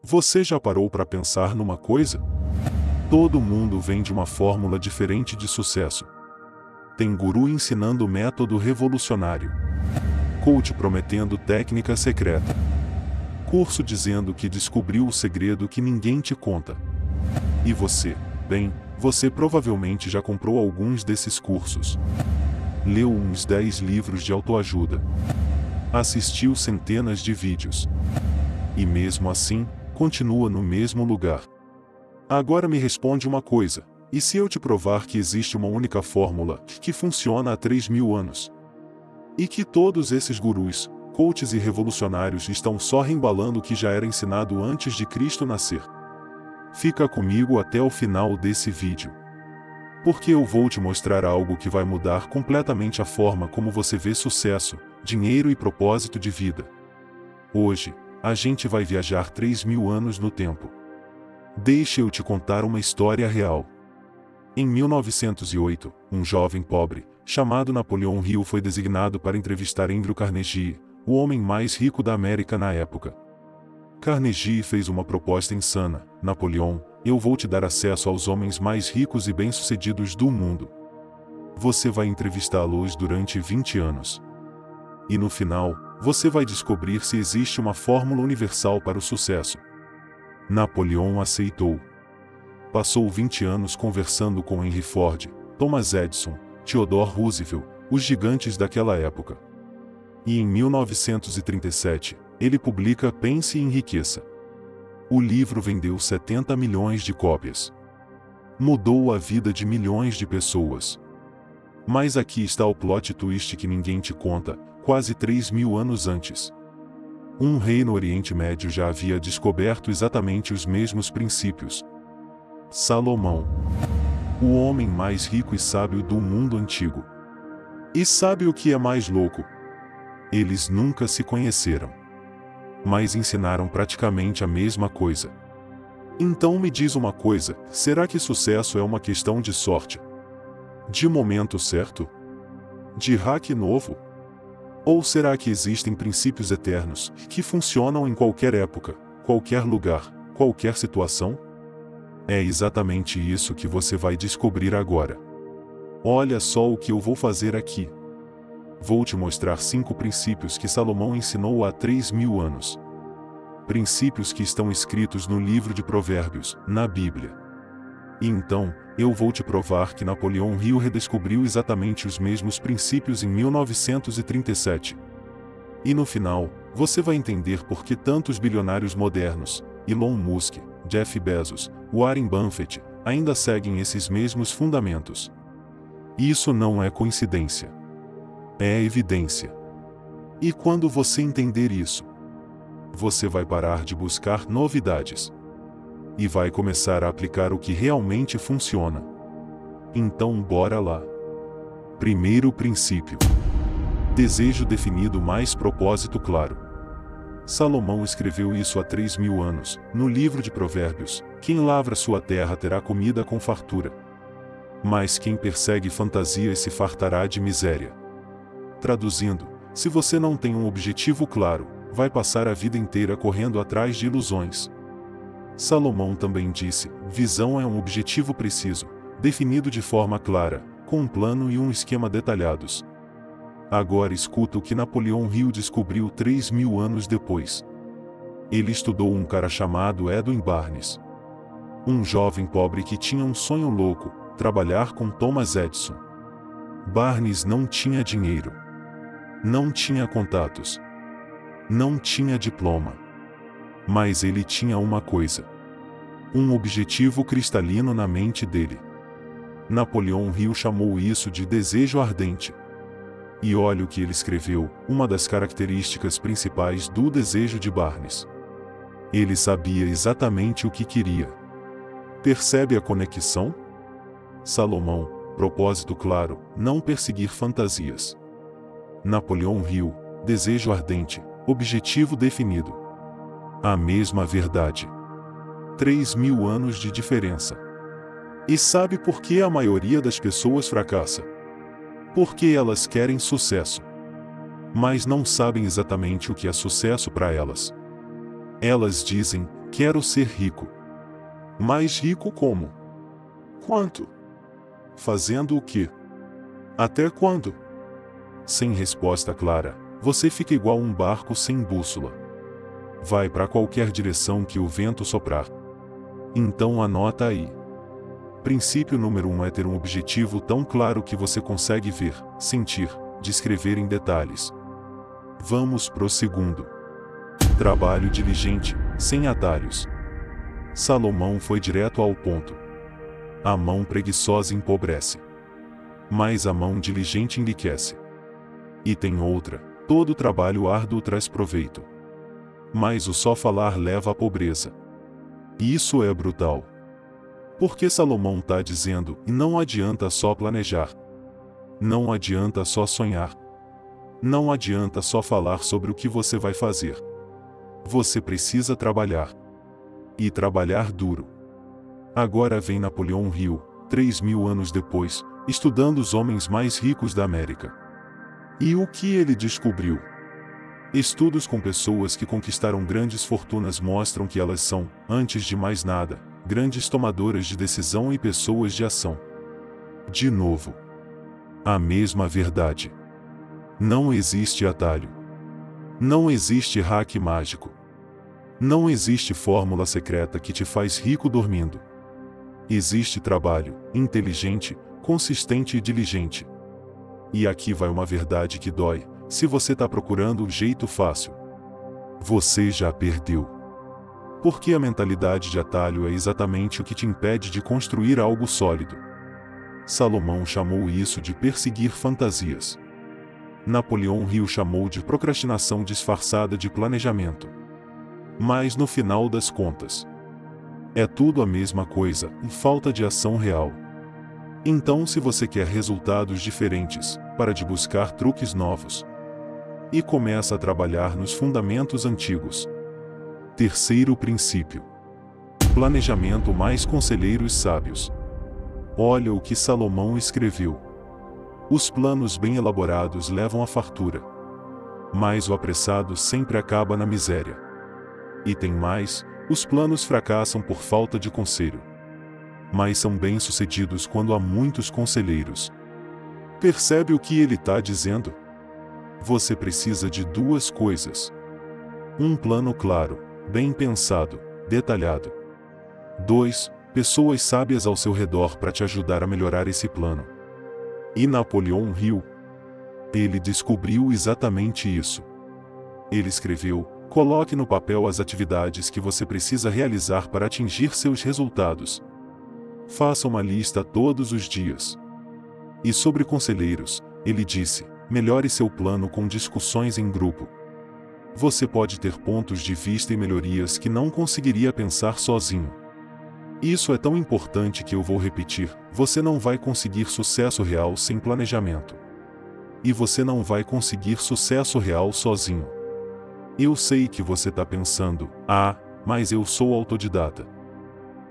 Você já parou para pensar numa coisa? Todo mundo vende uma fórmula diferente de sucesso. Tem guru ensinando método revolucionário, coach prometendo técnica secreta, curso dizendo que descobriu o segredo que ninguém te conta. E você? Bem, você provavelmente já comprou alguns desses cursos. Leu uns 10 livros de autoajuda. Assistiu centenas de vídeos. E mesmo assim, continua no mesmo lugar. Agora me responde uma coisa: e se eu te provar que existe uma única fórmula, que funciona há 3.000 anos? E que todos esses gurus, coaches e revolucionários estão só reembalando o que já era ensinado antes de Cristo nascer? Fica comigo até o final desse vídeo, porque eu vou te mostrar algo que vai mudar completamente a forma como você vê sucesso, dinheiro e propósito de vida. Hoje, a gente vai viajar 3.000 anos no tempo. Deixa eu te contar uma história real. Em 1908, um jovem pobre, chamado Napoleão Hill, foi designado para entrevistar Andrew Carnegie, o homem mais rico da América na época. Carnegie fez uma proposta insana: Napoleão, eu vou te dar acesso aos homens mais ricos e bem-sucedidos do mundo. Você vai entrevistá-los durante 20 anos. E no final, você vai descobrir se existe uma fórmula universal para o sucesso. Napoleão aceitou. Passou 20 anos conversando com Henry Ford, Thomas Edison, Theodore Roosevelt, os gigantes daquela época. E em 1937, ele publica Pense e Enriqueça. O livro vendeu 70 milhões de cópias. Mudou a vida de milhões de pessoas. Mas aqui está o plot twist que ninguém te conta: quase 3.000 anos antes, um rei no Oriente Médio já havia descoberto exatamente os mesmos princípios. Salomão, o homem mais rico e sábio do mundo antigo. E sabe o que é mais louco? Eles nunca se conheceram, mas ensinaram praticamente a mesma coisa. Então me diz uma coisa: será que sucesso é uma questão de sorte? De momento certo? De hack novo? Ou será que existem princípios eternos, que funcionam em qualquer época, qualquer lugar, qualquer situação? É exatamente isso que você vai descobrir agora. Olha só o que eu vou fazer aqui. Vou te mostrar 5 princípios que Salomão ensinou há 3.000 anos. Princípios que estão escritos no livro de Provérbios, na Bíblia. E então, eu vou te provar que Napoleão Hill redescobriu exatamente os mesmos princípios em 1937. E no final, você vai entender por que tantos bilionários modernos, Elon Musk, Jeff Bezos, Warren Buffett, ainda seguem esses mesmos fundamentos. Isso não é coincidência. É evidência. E quando você entender isso, você vai parar de buscar novidades e vai começar a aplicar o que realmente funciona. Então bora lá. Primeiro princípio: desejo definido mais propósito claro. Salomão escreveu isso há 3.000 anos, no livro de Provérbios: quem lavra sua terra terá comida com fartura, mas quem persegue fantasias se fartará de miséria. Traduzindo, se você não tem um objetivo claro, vai passar a vida inteira correndo atrás de ilusões. Salomão também disse: visão é um objetivo preciso, definido de forma clara, com um plano e um esquema detalhados. Agora escuta o que Napoleão Hill descobriu 3.000 anos depois. Ele estudou um cara chamado Edwin Barnes. Um jovem pobre que tinha um sonho louco: trabalhar com Thomas Edison. Barnes não tinha dinheiro. Não tinha contatos. Não tinha diploma. Mas ele tinha uma coisa: um objetivo cristalino na mente dele. Napoleão Hill chamou isso de desejo ardente. E olha o que ele escreveu, uma das características principais do desejo de Barnes. Ele sabia exatamente o que queria. Percebe a conexão? Salomão, propósito claro, não perseguir fantasias. Napoleão Hill, desejo ardente, objetivo definido. A mesma verdade. 3.000 anos de diferença. E sabe por que a maioria das pessoas fracassa? Porque elas querem sucesso, mas não sabem exatamente o que é sucesso para elas. Elas dizem: Quero ser rico. Mais rico como? Quanto? Fazendo o quê? Até quando? Sem resposta clara, você fica igual um barco sem bússola. Vai para qualquer direção que o vento soprar. Então anota aí. Princípio número 1 é ter um objetivo tão claro que você consegue ver, sentir, descrever em detalhes. Vamos pro segundo. Trabalho diligente, sem atalhos. Salomão foi direto ao ponto. A mão preguiçosa empobrece, mas a mão diligente enriquece. E tem outra: todo trabalho árduo traz proveito, mas o só falar leva à pobreza. Isso é brutal. Porque Salomão está dizendo, e não adianta só planejar. Não adianta só sonhar. Não adianta só falar sobre o que você vai fazer. Você precisa trabalhar. E trabalhar duro. Agora vem Napoleão Hill, 3.000 anos depois, estudando os homens mais ricos da América. E o que ele descobriu? Estudos com pessoas que conquistaram grandes fortunas mostram que elas são, antes de mais nada, grandes tomadoras de decisão e pessoas de ação. De novo, a mesma verdade. Não existe atalho. Não existe hack mágico. Não existe fórmula secreta que te faz rico dormindo. Existe trabalho, inteligente, consistente e diligente. E aqui vai uma verdade que dói: se você está procurando o jeito fácil, você já perdeu. Porque a mentalidade de atalho é exatamente o que te impede de construir algo sólido. Salomão chamou isso de perseguir fantasias. Napoleão Hill chamou de procrastinação disfarçada de planejamento. Mas no final das contas, é tudo a mesma coisa, e falta de ação real. Então, se você quer resultados diferentes, para de buscar truques novos e começa a trabalhar nos fundamentos antigos. Terceiro princípio: planejamento mais conselheiros sábios. Olha o que Salomão escreveu. Os planos bem elaborados levam à fartura, mas o apressado sempre acaba na miséria. E tem mais: os planos fracassam por falta de conselho, mas são bem-sucedidos quando há muitos conselheiros. Percebe o que ele está dizendo? Você precisa de duas coisas: um plano claro, bem pensado, detalhado. 2. Pessoas sábias ao seu redor para te ajudar a melhorar esse plano. E Napoleão Hill, ele descobriu exatamente isso. Ele escreveu: coloque no papel as atividades que você precisa realizar para atingir seus resultados. Faça uma lista todos os dias. E sobre conselheiros, ele disse: melhore seu plano com discussões em grupo. Você pode ter pontos de vista e melhorias que não conseguiria pensar sozinho. Isso é tão importante que eu vou repetir: você não vai conseguir sucesso real sem planejamento. E você não vai conseguir sucesso real sozinho. Eu sei que você está pensando: ah, mas eu sou autodidata.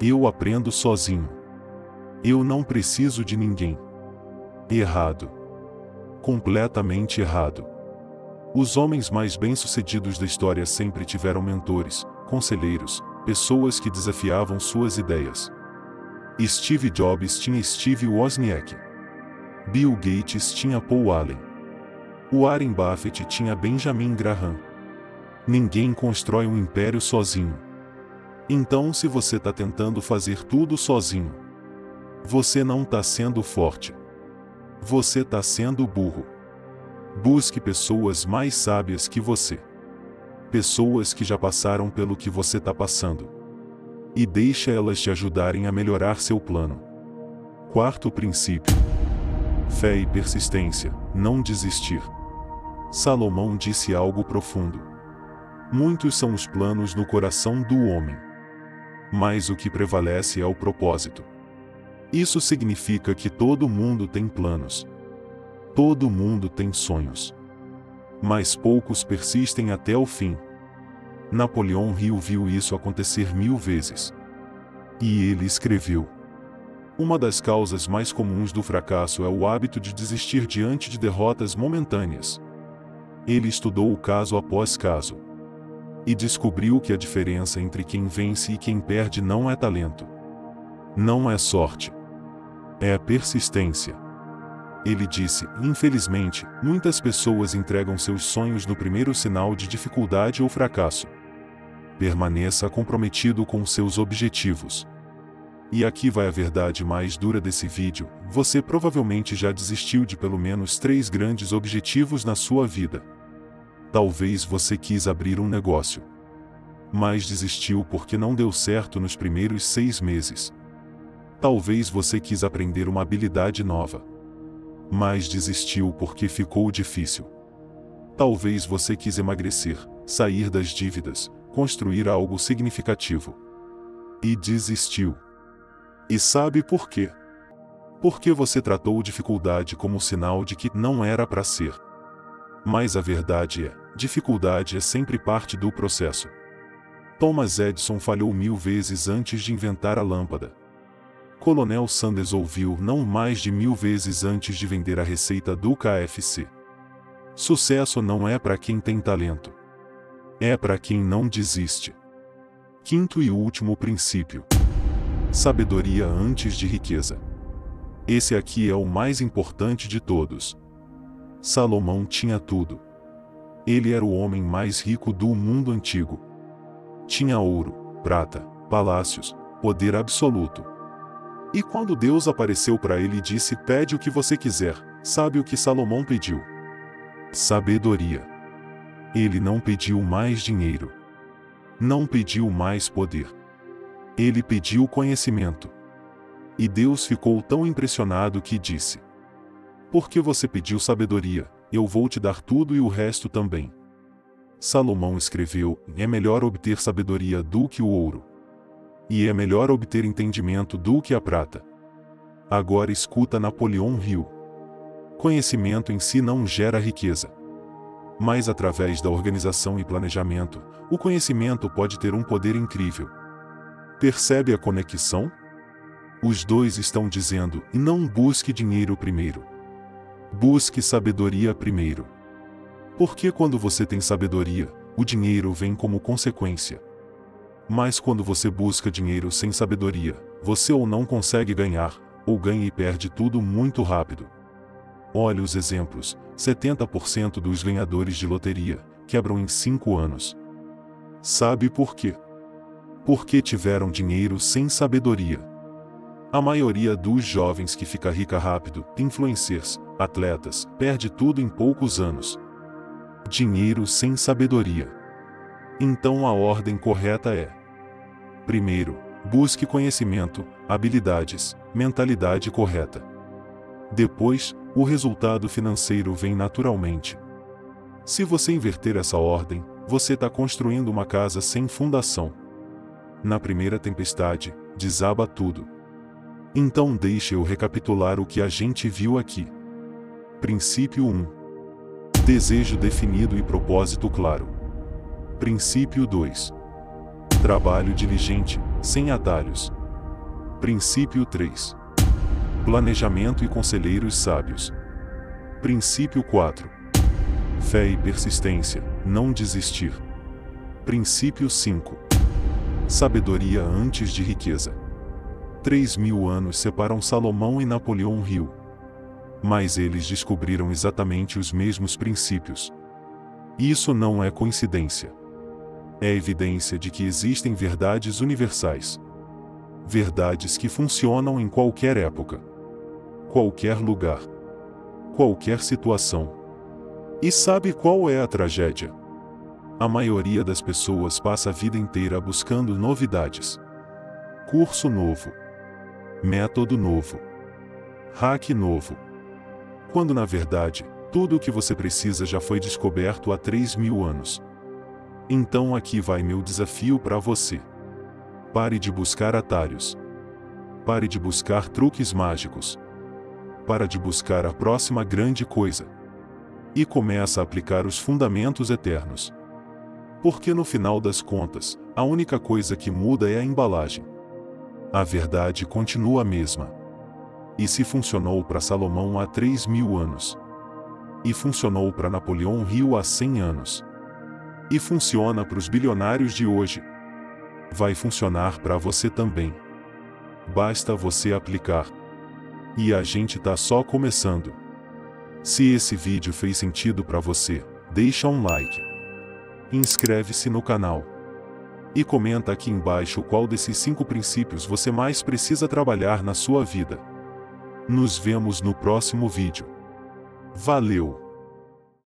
Eu aprendo sozinho. Eu não preciso de ninguém. Errado. Completamente errado. Os homens mais bem-sucedidos da história sempre tiveram mentores, conselheiros, pessoas que desafiavam suas ideias. Steve Jobs tinha Steve Wozniak. Bill Gates tinha Paul Allen. Warren Buffett tinha Benjamin Graham. Ninguém constrói um império sozinho. Então, se você está tentando fazer tudo sozinho, você não está sendo forte. Você está sendo burro. Busque pessoas mais sábias que você. Pessoas que já passaram pelo que você está passando. E deixe elas te ajudarem a melhorar seu plano. Quarto princípio: fé e persistência, não desistir. Salomão disse algo profundo. Muitos são os planos no coração do homem, mas o que prevalece é o propósito. Isso significa que todo mundo tem planos. Todo mundo tem sonhos. Mas poucos persistem até o fim. Napoleão Hill viu isso acontecer 1000 vezes. E ele escreveu: uma das causas mais comuns do fracasso é o hábito de desistir diante de derrotas momentâneas. Ele estudou o caso após caso. E descobriu que a diferença entre quem vence e quem perde não é talento. Não é sorte. É a persistência. Ele disse: infelizmente, muitas pessoas entregam seus sonhos no primeiro sinal de dificuldade ou fracasso. Permaneça comprometido com seus objetivos. E aqui vai a verdade mais dura desse vídeo: você provavelmente já desistiu de pelo menos 3 grandes objetivos na sua vida. Talvez você quis abrir um negócio, mas desistiu porque não deu certo nos primeiros 6 meses. Talvez você quis aprender uma habilidade nova, mas desistiu porque ficou difícil. Talvez você quis emagrecer, sair das dívidas, construir algo significativo, e desistiu. E sabe por quê? Porque você tratou dificuldade como sinal de que não era para ser. Mas a verdade é, dificuldade é sempre parte do processo. Thomas Edison falhou 1000 vezes antes de inventar a lâmpada. Coronel Sanders ouviu não mais de 1000 vezes antes de vender a receita do KFC. Sucesso não é para quem tem talento. É para quem não desiste. Quinto e último princípio: sabedoria antes de riqueza. Esse aqui é o mais importante de todos. Salomão tinha tudo. Ele era o homem mais rico do mundo antigo. Tinha ouro, prata, palácios, poder absoluto. E quando Deus apareceu para ele e disse: pede o que você quiser, sabe o que Salomão pediu? Sabedoria. Ele não pediu mais dinheiro. Não pediu mais poder. Ele pediu conhecimento. E Deus ficou tão impressionado que disse: porque você pediu sabedoria, eu vou te dar tudo e o resto também. Salomão escreveu: é melhor obter sabedoria do que o ouro. E é melhor obter entendimento do que a prata. Agora escuta Napoleão Hill. Conhecimento em si não gera riqueza. Mas através da organização e planejamento, o conhecimento pode ter um poder incrível. Percebe a conexão? Os dois estão dizendo: não busque dinheiro primeiro. Busque sabedoria primeiro. Porque quando você tem sabedoria, o dinheiro vem como consequência. Mas quando você busca dinheiro sem sabedoria, você ou não consegue ganhar, ou ganha e perde tudo muito rápido. Olhe os exemplos: 70% dos ganhadores de loteria quebram em 5 anos. Sabe por quê? Porque tiveram dinheiro sem sabedoria. A maioria dos jovens que fica rica rápido, influencers, atletas, perde tudo em poucos anos. Dinheiro sem sabedoria. Então a ordem correta é: primeiro, busque conhecimento, habilidades, mentalidade correta. Depois, o resultado financeiro vem naturalmente. Se você inverter essa ordem, você está construindo uma casa sem fundação. Na primeira tempestade, desaba tudo. Então deixe eu recapitular o que a gente viu aqui. Princípio 1. Desejo definido e propósito claro. Princípio 2. Trabalho diligente, sem atalhos. Princípio 3. Planejamento e conselheiros sábios. Princípio 4. Fé e persistência, não desistir. Princípio 5. Sabedoria antes de riqueza. 3.000 anos separam Salomão e Napoleão Hill. Mas eles descobriram exatamente os mesmos princípios. Isso não é coincidência. É evidência de que existem verdades universais. Verdades que funcionam em qualquer época, qualquer lugar, qualquer situação. E sabe qual é a tragédia? A maioria das pessoas passa a vida inteira buscando novidades. Curso novo. Método novo. Hack novo. Quando na verdade, tudo o que você precisa já foi descoberto há 3.000 anos. Então aqui vai meu desafio para você. Pare de buscar atalhos. Pare de buscar truques mágicos. Pare de buscar a próxima grande coisa. E começa a aplicar os fundamentos eternos. Porque no final das contas, a única coisa que muda é a embalagem. A verdade continua a mesma. E se funcionou para Salomão há 3.000 anos, e funcionou para Napoleão Hill há 100 anos, E funciona para os bilionários de hoje. Vai funcionar para você também. Basta você aplicar. E a gente tá só começando. Se esse vídeo fez sentido para você, deixa um like. Inscreve-se no canal. E comenta aqui embaixo qual desses 5 princípios você mais precisa trabalhar na sua vida. Nos vemos no próximo vídeo. Valeu!